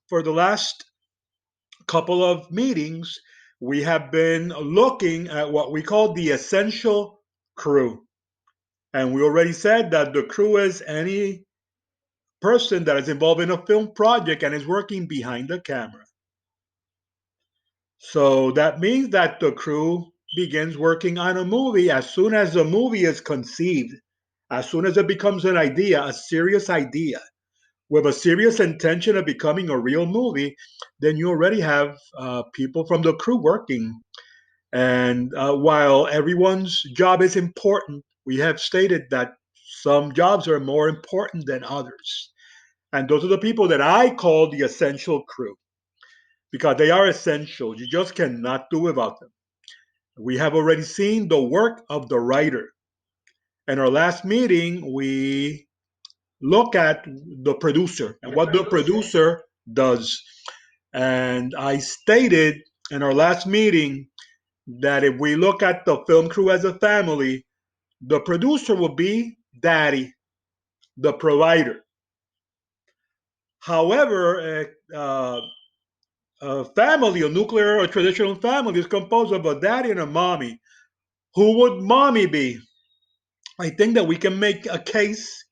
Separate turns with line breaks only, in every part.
for the last couple of meetings, we have been looking at what we call the essential crew. And we already said that the crew is any person that is involved in a film project and is working behind the camera. So that means that the crew begins working on a movie as soon as the movie is conceived, as soon as it becomes an idea, a serious idea, with a serious intention of becoming a real movie, then you already have people from the crew working. And while everyone's job is important, we have stated that some jobs are more important than others. And those are the people that I call the essential crew because they are essential. You just cannot do without them. We have already seen the work of the writer. In our last meeting, we look at the producer and what the producer does. And I stated in our last meeting that if we look at the film crew as a family, the producer will be daddy, the provider. However, a family, a nuclear or traditional family, is composed of a daddy and a mommy. Who would mommy be? I think that we can make a case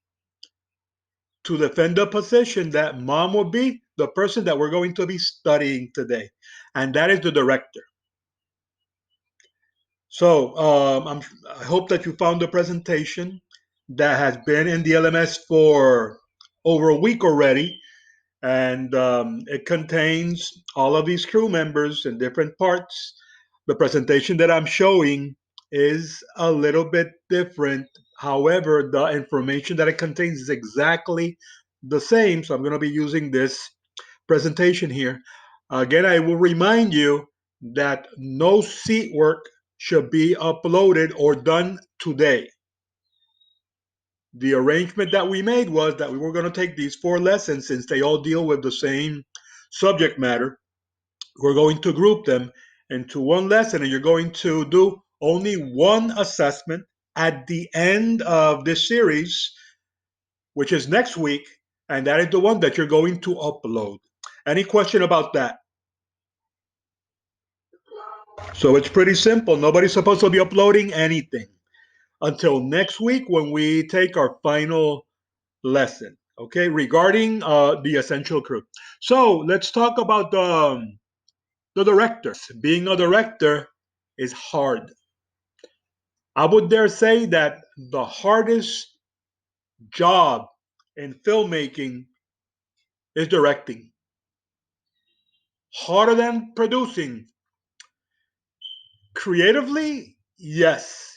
to defend the position that mom will be the person that we're going to be studying today, and that is the director. So I hope that you found the presentation that has been in the LMS for over a week already, and it contains all of these crew members in different parts. The presentation that I'm showing is a little bit different. However, the information that it contains is exactly the same. So I'm going to be using this presentation here. Again, I will remind you that no seat work should be uploaded or done today. The arrangement that we made was that we were going to take these 4 lessons, since they all deal with the same subject matter. We're going to group them into one lesson, and you're going to do only one assessment at the end of this series, which is next week, and that is the one that you're going to upload. Any question about that? So it's pretty simple. Nobody's supposed to be uploading anything until next week when we take our final lesson, okay, regarding the essential crew. So let's talk about the director. Being a director is hard. I would dare say that the hardest job in filmmaking is directing. Harder than producing. Creatively, yes.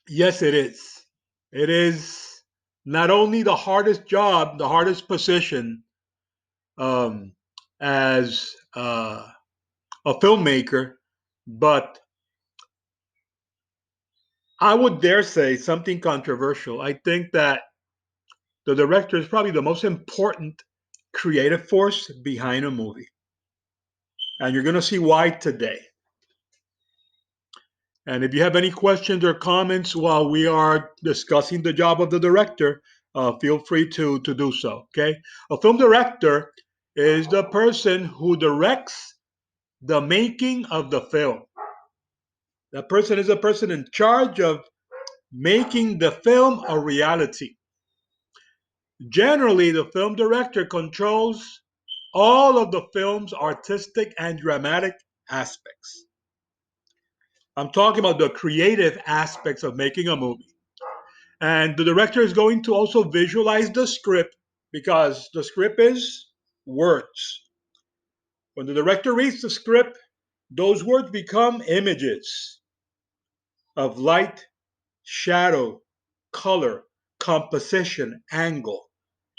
Yes, it is. It is not only the hardest job, the hardest position um, as a filmmaker, but I would dare say something controversial. I think that the director is probably the most important creative force behind a movie. And you're going to see why today. And if you have any questions or comments while we are discussing the job of the director, feel free to do so. Okay. A film director is the person who directs the making of the film. That person is a person in charge of making the film a reality. Generally, the film director controls all of the film's artistic and dramatic aspects. I'm talking about the creative aspects of making a movie. And the director is going to also visualize the script because the script is words. When the director reads the script, those words become images of light, shadow, color, composition, angle.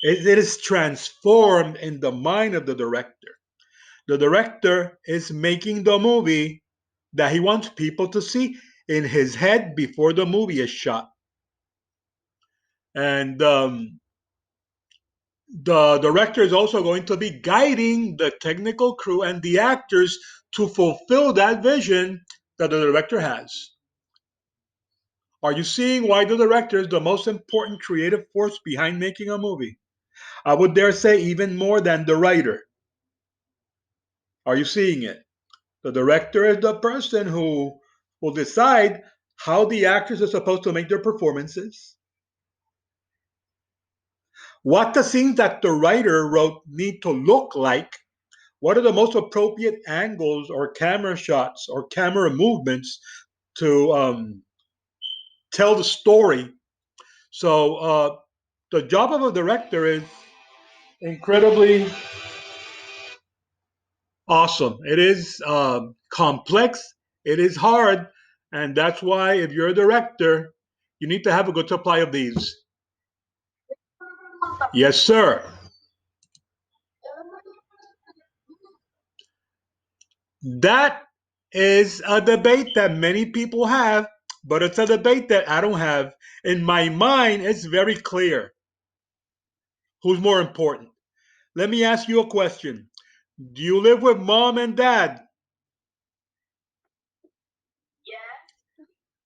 It is transformed in the mind of the director. The director is making the movie that he wants people to see in his head before the movie is shot. And the director is also going to be guiding the technical crew and the actors to fulfill that vision that the director has. Are you seeing why the director is the most important creative force behind making a movie? I would dare say even more than the writer. Are you seeing it? The director is the person who will decide how the actors are supposed to make their performances, what the scenes that the writer wrote need to look like, what are the most appropriate angles or camera shots or camera movements to tell the story. So the job of a director is incredibly awesome. It is complex. It is hard, and that's why if you're a director, you need to have a good supply of these. Yes, sir. That is a debate that many people have, but it's a debate that I don't have. In my mind, it's very clear who's more important. Let me ask you a question. Do you live with mom and dad?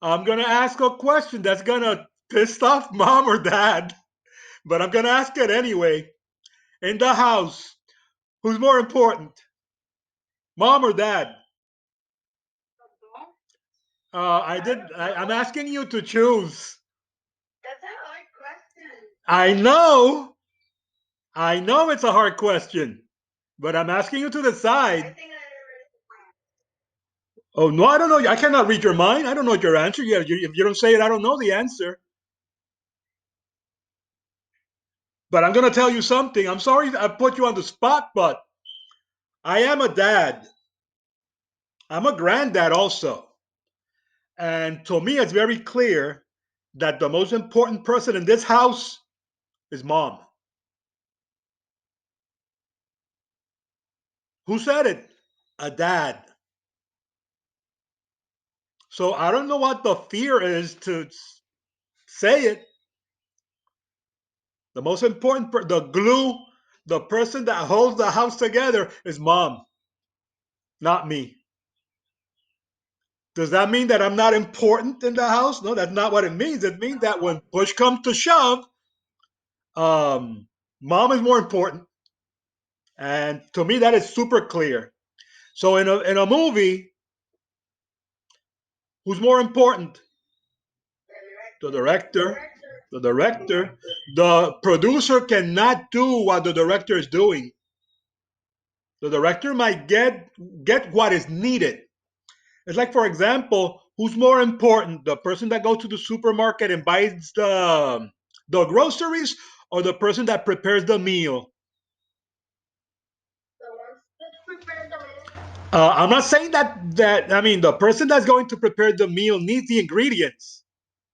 I'm going to ask a question that's going to piss off mom or dad, but I'm going to ask it anyway. In the house, who's more important, mom or dad? I'm asking you to choose. I know. I know it's a hard question, but I'm asking you to decide. Oh no, I don't know. I cannot read your mind. I don't know your answer. Yeah, if you don't say it, I don't know the answer. But I'm going to tell you something. I'm sorry I put you on the spot, but I am a dad. I'm a granddad also. And to me, it's very clear that the most important person in this house is mom. Who said it? A dad. So I don't know what the fear is to say it. The most important, the glue, the person that holds the house together is mom, not me. Does that mean that I'm not important in the house? No, that's not what it means. It means that when push comes to shove, um, mom is more important. And to me, that is super clear. So in a movie, who's more important? The director. The director. The producer cannot do what the director is doing. The director might get what is needed. It's like, for example, who's more important, the person that goes to the supermarket and buys the groceries, or the person that prepares the meal? I'm not saying that. I mean, the person that's going to prepare the meal needs the ingredients.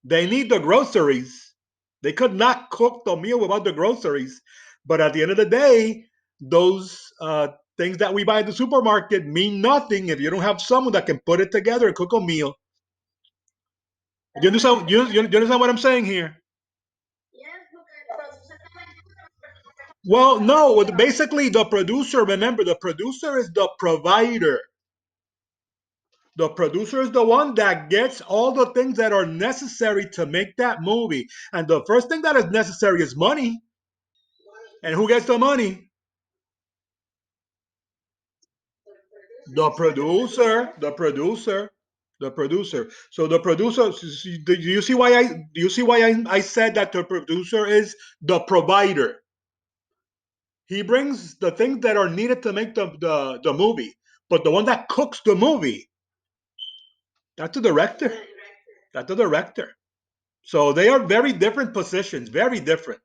They need the groceries. They could not cook the meal without the groceries. But at the end of the day, those things that we buy at the supermarket mean nothing if you don't have someone that can put it together and cook a meal. You understand? You understand what I'm saying here? Well, no. Basically, the producer. Remember, the producer is the provider. The producer is the one that gets all the things that are necessary to make that movie. And the first thing that is necessary is money. And who gets the money? The producer. The producer. The producer. So the producer. Do you see why I said that the producer is the provider? He brings the things that are needed to make the movie. But the one that cooks the movie, that's the director. That's the director. So they are very different positions, very different.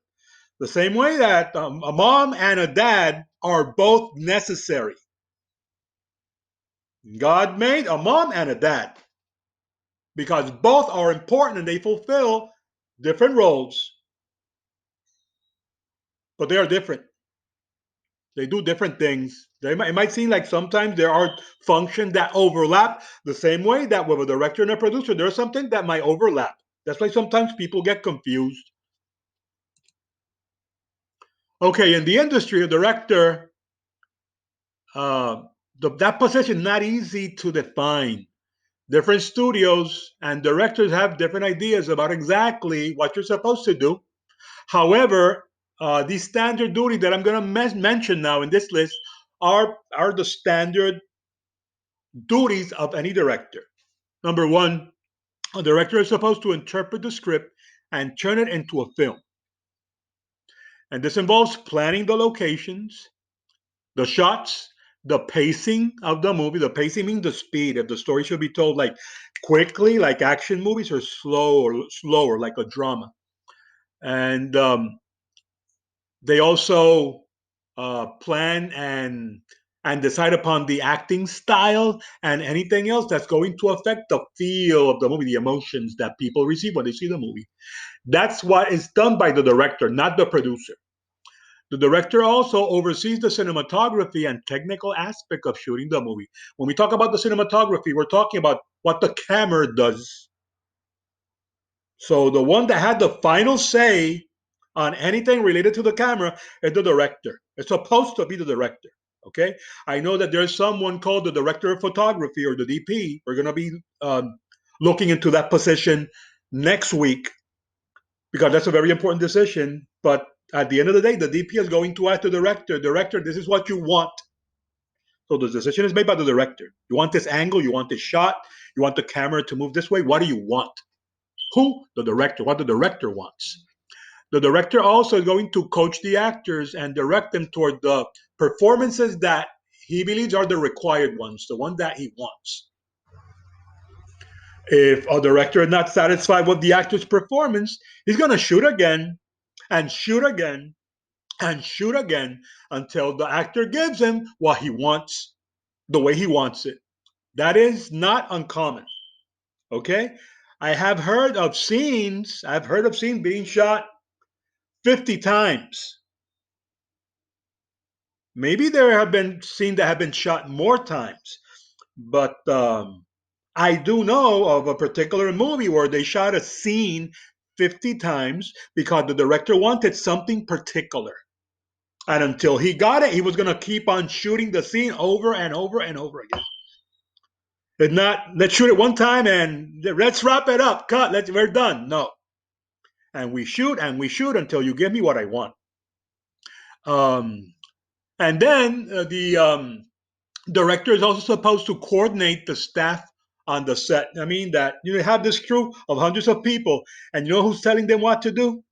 The same way that a mom and a dad are both necessary. God made a mom and a dad because both are important and they fulfill different roles, but they are different. They do different things. It might seem like sometimes there are functions that overlap the same way that with a director and a producer, there's something that might overlap. That's why sometimes people get confused. Okay, in the industry, a director, uh, that position is not easy to define. Different studios and directors have different ideas about exactly what you're supposed to do. However, the standard duty that I'm going to mention now in this list are the standard duties of any director. Number one, a director is supposed to interpret the script and turn it into a film. And this involves planning the locations, the shots, the pacing of the movie. The pacing means the speed. If the story should be told like quickly, like action movies, or slower, like a drama. And they also plan and decide upon the acting style and anything else that's going to affect the feel of the movie, the emotions that people receive when they see the movie. That's what is done by the director, not the producer. The director also oversees the cinematography and technical aspect of shooting the movie. When we talk about the cinematography, we're talking about what the camera does. So the one that had the final say on anything related to the camera is the director. It's supposed to be the director. Okay. I know that there's someone called the director of photography, or the DP. We're going to be looking into that position next week, because that's a very important decision. But at the end of the day, the DP is going to ask the director, this is what you want. So the decision is made by the director. You want this angle? You want this shot? You want the camera to move this way? What do you want? Who? The director. What the director wants. The director also is going to coach the actors and direct them toward the performances that he believes are the required ones, the one that he wants. If a director is not satisfied with the actor's performance, he's going to shoot again and shoot again and shoot again until the actor gives him what he wants, the way he wants it. That is not uncommon. Okay? I've heard of scenes being shot 50 times. Maybe there have been scenes that have been shot more times, but I do know of a particular movie where they shot a scene 50 times because the director wanted something particular. And until he got it, he was going to keep on shooting the scene over and over and over again. It's not, let's shoot it one time and let's wrap it up. Cut. We're done. No. And we shoot until you give me what I want. And then the director is also supposed to coordinate the staff on the set. I mean that you have this crew of hundreds of people, and you know who's telling them what to do?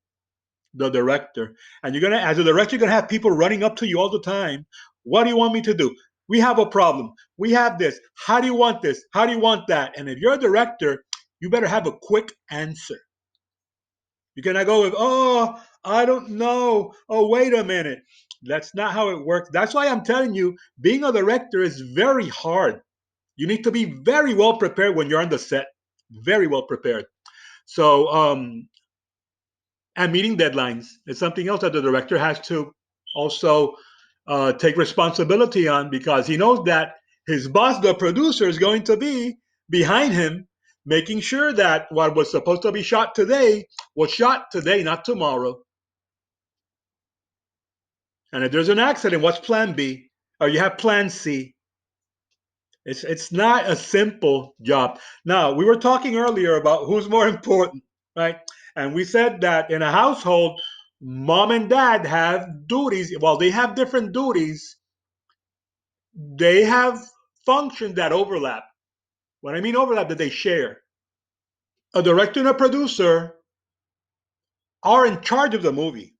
The director. And you're gonna, as a director, you're gonna have people running up to you all the time. What do you want me to do? We have a problem. We have this. How do you want this? How do you want that? And if you're a director, you better have a quick answer. You cannot go with, oh, I don't know. Oh, wait a minute. That's not how it works. That's why I'm telling you, being a director is very hard. You need to be very well prepared when you're on the set. Very well prepared. So, and meeting deadlines is something else that the director has to also take responsibility on, because he knows that his boss, the producer, is going to be behind him, making sure that what was supposed to be shot today was shot today, not tomorrow. And if there's an accident, what's plan B? Or you have plan C. It's not a simple job. Now, we were talking earlier about who's more important, right? And we said that in a household, mom and dad have duties. Well, they have different duties. They have functions that overlap. When I mean overlap, that they share. A director and a producer are in charge of the movie.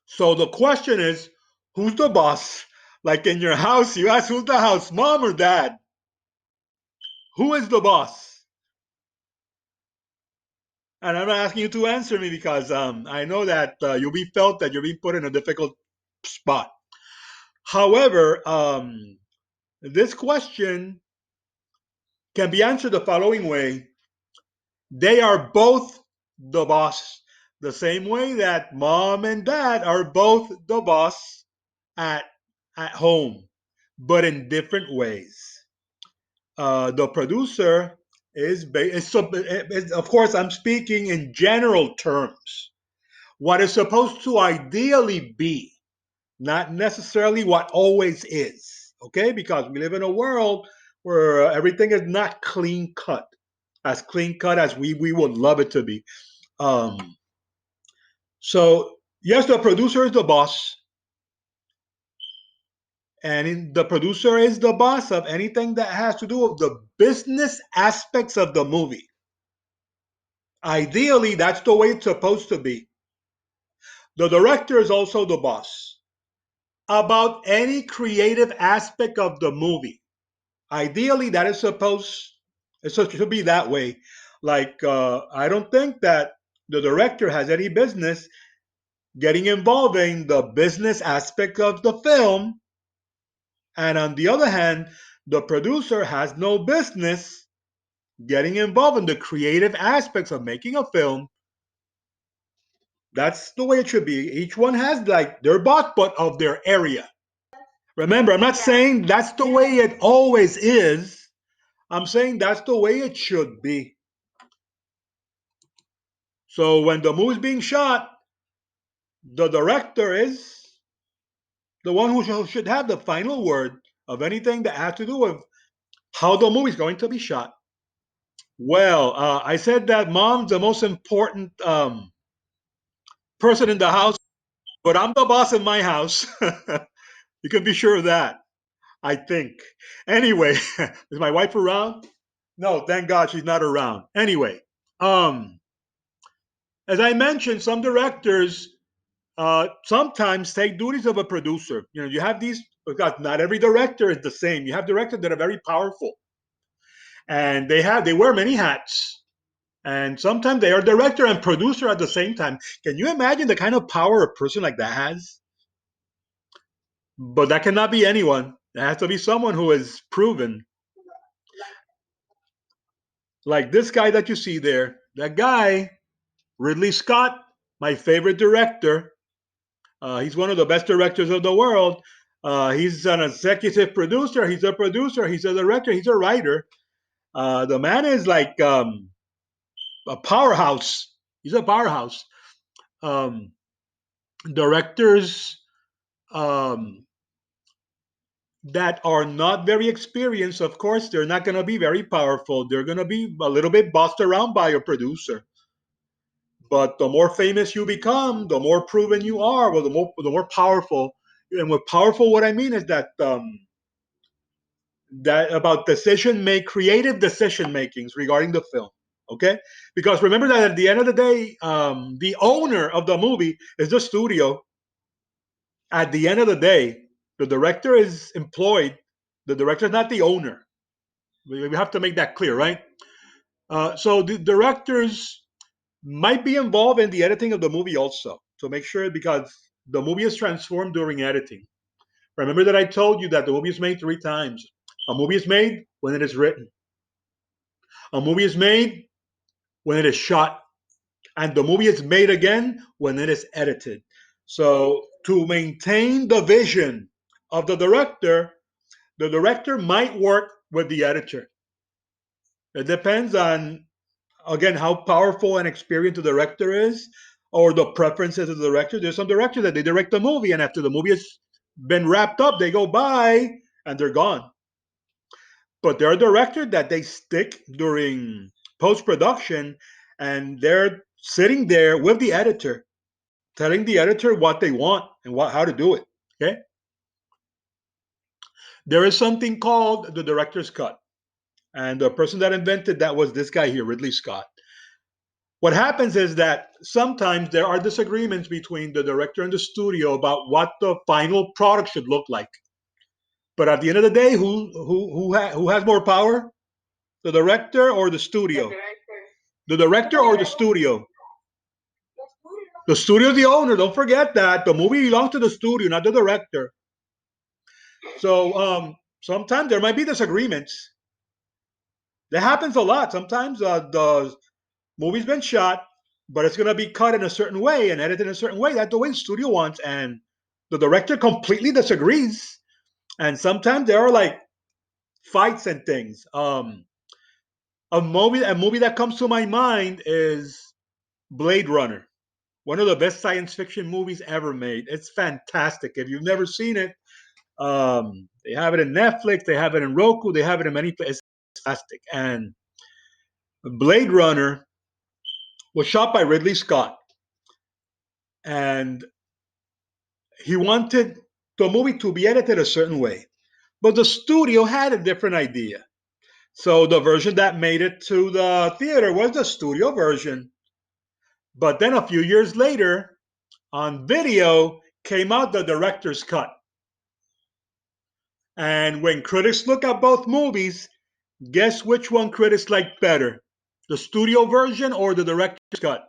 So the question is, who's the boss? Like in your house, you ask who's the house, mom or dad? Who is the boss? And I'm not asking you to answer me because I know that you'll be felt that you're being put in a difficult spot. However, this question can be answered the following way. They are both the boss, the same way that mom and dad are both the boss at, at home, but in different ways. The producer is, of course, I'm speaking in general terms. What is supposed to ideally be, not necessarily what always is, okay? Because we live in a world where everything is not clean cut as we would love it to be. Um, so, yes, the producer is the boss, And the producer is the boss of anything that has to do with the business aspects of the movie. Ideally, that's the way it's supposed to be. The director is also the boss about any creative aspect of the movie. Ideally, that is supposed it should be that way. Like I don't think that the director has any business getting involved in the business aspect of the film, and on the other hand, the producer has no business getting involved in the creative aspects of making a film. That's the way it should be. Each one has like their boss, but of their area. Remember, I'm not saying that's the way it always is. I'm saying that's the way it should be. So when the movie's being shot, the director is the one who should have the final word of anything that has to do with how the movie's going to be shot. Well, I said that mom's the most important person in the house, but I'm the boss in my house. You can be sure of that, I think. Anyway, is my wife around? No, thank God she's not around. Anyway, um, as I mentioned, some directors sometimes take duties of a producer. You know, you have these because not every director is the same. You have directors that are very powerful, and they wear many hats. And sometimes they are director and producer at the same time. Can you imagine the kind of power a person like that has? But that cannot be anyone. It has to be someone who is proven. Like this guy that you see there. That guy, Ridley Scott, my favorite director. He's one of the best directors of the world. He's an executive producer. He's a producer. He's a director. He's a writer. The man is like a powerhouse. He's a powerhouse. Um, Directors um, that are not very experienced, of course, they're not going to be very powerful. They're going to be a little bit bossed around by a producer. But the more famous you become, the more proven you are, well, the more powerful. And with powerful, what I mean is that about creative decision makings regarding the film. Okay, because remember that at the end of the day, the owner of the movie is the studio. At the end of the day, the director is employed. The director is not the owner. We have to make that clear, right? So the directors might be involved in the editing of the movie also to make sure because the movie is transformed during editing. Remember that I told you that the movie is made three times. A movie is made when it is written. A movie is made when it is shot, and the movie is made again when it is edited. So to maintain the vision of the director might work with the editor. It depends on again how powerful and experienced the director is or the preferences of the director. There's some directors that they direct the movie and after the movie has been wrapped up, they go bye and they're gone. But there are directors that they stick during post production and they're sitting there with the editor, telling the editor what they want and how to do it. Okay. There is something called the director's cut. And the person that invented that was this guy here, Ridley Scott. What happens is that sometimes there are disagreements between the director and the studio about what the final product should look like. But at the end of the day, who has more power? The director or the studio? The director or the studio? The studio is the owner. Don't forget that the movie belongs to the studio, not the director. So sometimes there might be disagreements. That happens a lot. Sometimes the movie's been shot, but it's gonna be cut in a certain way and edited in a certain way. That's the way the studio wants, and the director completely disagrees. And sometimes there are like fights and things. A movie that comes to my mind is Blade Runner, one of the best science fiction movies ever made. It's fantastic. If you've never seen it, they have it in Netflix, they have it in Roku, they have it in many places. It's fantastic. And Blade Runner was shot by Ridley Scott, and he wanted the movie to be edited a certain way. But the studio had a different idea. So the version that made it to the theater was the studio version. But then a few years later, on video, came out the director's cut. And when critics look at both movies, guess which one critics like better? The studio version or the director's cut?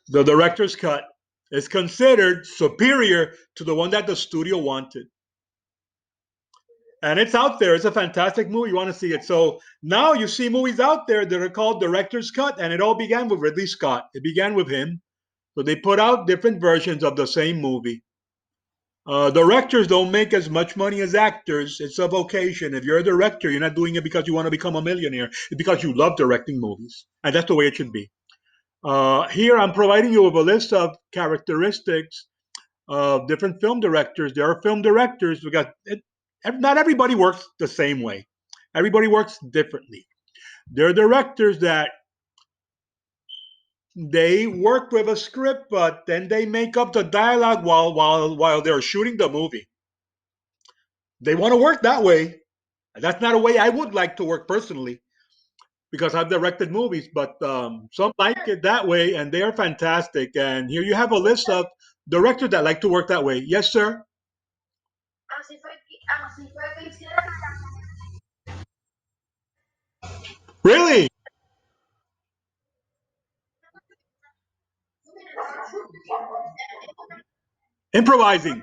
The director's cut is considered superior to the one that the studio wanted. And it's out there. It's a fantastic movie. You want to see it. So now you see movies out there that are called director's cut, and it all began with Ridley Scott. It began with him. So they put out different versions of the same movie. Directors don't make as much money as actors. It's a vocation. If you're a director, you're not doing it because you want to become a millionaire. It's because you love directing movies. And that's the way it should be. Here I'm providing you with a list of characteristics of different film directors. There are film directors. Not everybody works the same way. Everybody works differently. There are directors that they work with a script, but then they make up the dialogue while they're shooting the movie. They want to work that way. That's not a way I would like to work personally because I've directed movies, but some like it that way, and they are fantastic. And here you have a list of directors that like to work that way. Yes, sir. Really? Improvising.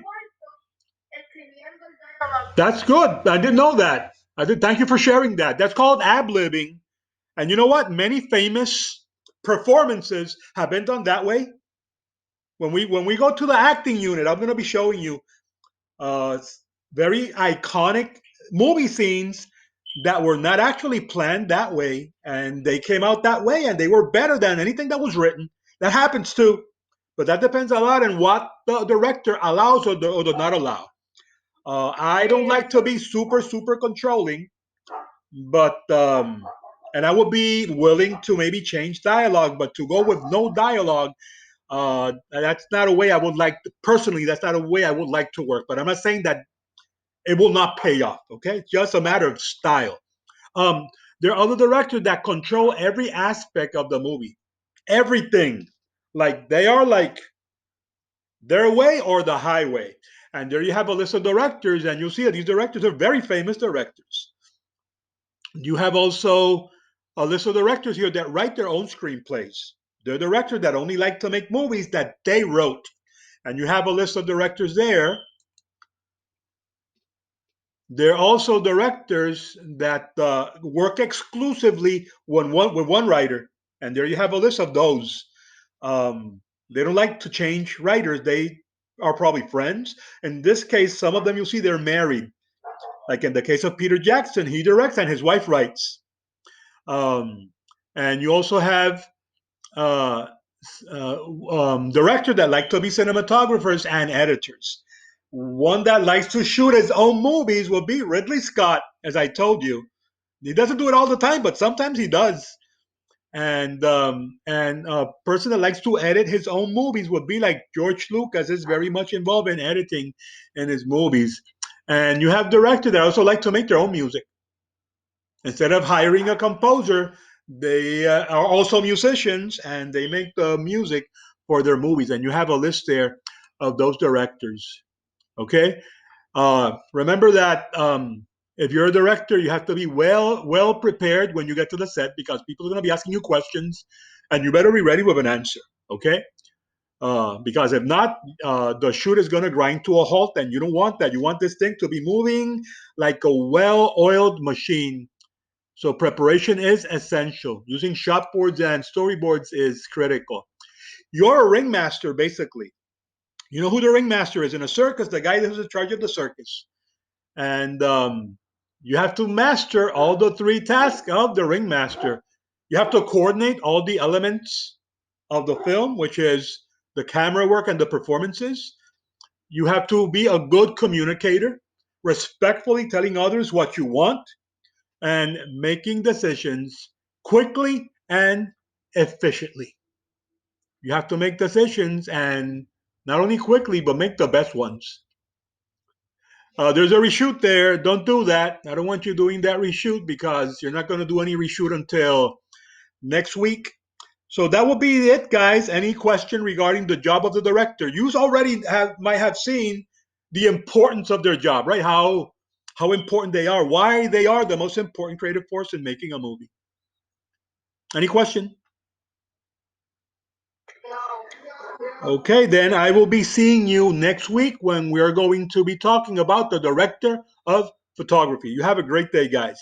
That's good. I didn't know that. I did. Thank you for sharing that. That's called ab-libbing. And you know what? Many famous performances have been done that way. When we go to the acting unit, I'm going to be showing you uh, very iconic movie scenes that were not actually planned that way, and they came out that way, and they were better than anything that was written. That happens too, but that depends a lot on what the director allows or does not allow. I don't like to be super controlling, but and I would be willing to maybe change dialogue, but to go with no dialogue, that's not a way I would like to, personally. That's not a way I would like to work. But I'm not saying that it will not pay off. Okay, it's just a matter of style. Um, there are other directors that control every aspect of the movie, everything. Like they are like their way or the highway. And there you have a list of directors, and you'll see that these directors are very famous directors. You have also a list of directors here that write their own screenplays. They're directors that only like to make movies that they wrote. And you have a list of directors there. There are also directors that work exclusively with one writer. And there you have a list of those. They don't like to change writers. They are probably friends. In this case, some of them you'll see they're married. Like in the case of Peter Jackson, he directs and his wife writes. Um, and you also have uh, directors that like to be cinematographers and editors. One that likes to shoot his own movies will be Ridley Scott, as I told you. He doesn't do it all the time, but sometimes he does. And a person that likes to edit his own movies would be like George Lucas is very much involved in editing in his movies. And you have directors that also like to make their own music. Instead of hiring a composer, they are also musicians and they make the music for their movies. And you have a list there of those directors. Okay. Remember that if you're a director, you have to be well prepared when you get to the set because people are going to be asking you questions, and you better be ready with an answer. Okay. Because if not, the shoot is going to grind to a halt, and you don't want that. You want this thing to be moving like a well-oiled machine. So preparation is essential. Using shot boards and storyboards is critical. You're a ringmaster, basically. You know who the ringmaster is in a circus? The guy who's in charge of the circus. And you have to master all the three tasks of the ringmaster. You have to coordinate all the elements of the film, which is the camera work and the performances. You have to be a good communicator, respectfully telling others what you want and making decisions quickly and efficiently. You have to make decisions and Not only quickly, but make the best ones. There's a reshoot there. Don't do that. I don't want you doing that reshoot because you're not going to do any reshoot until next week. So that will be it, guys. Any question regarding the job of the director? You already might have seen the importance of their job, right? How important they are, why they are the most important creative force in making a movie. Any question? Okay, then I will be seeing you next week when we are going to be talking about the director of photography. You have a great day, guys.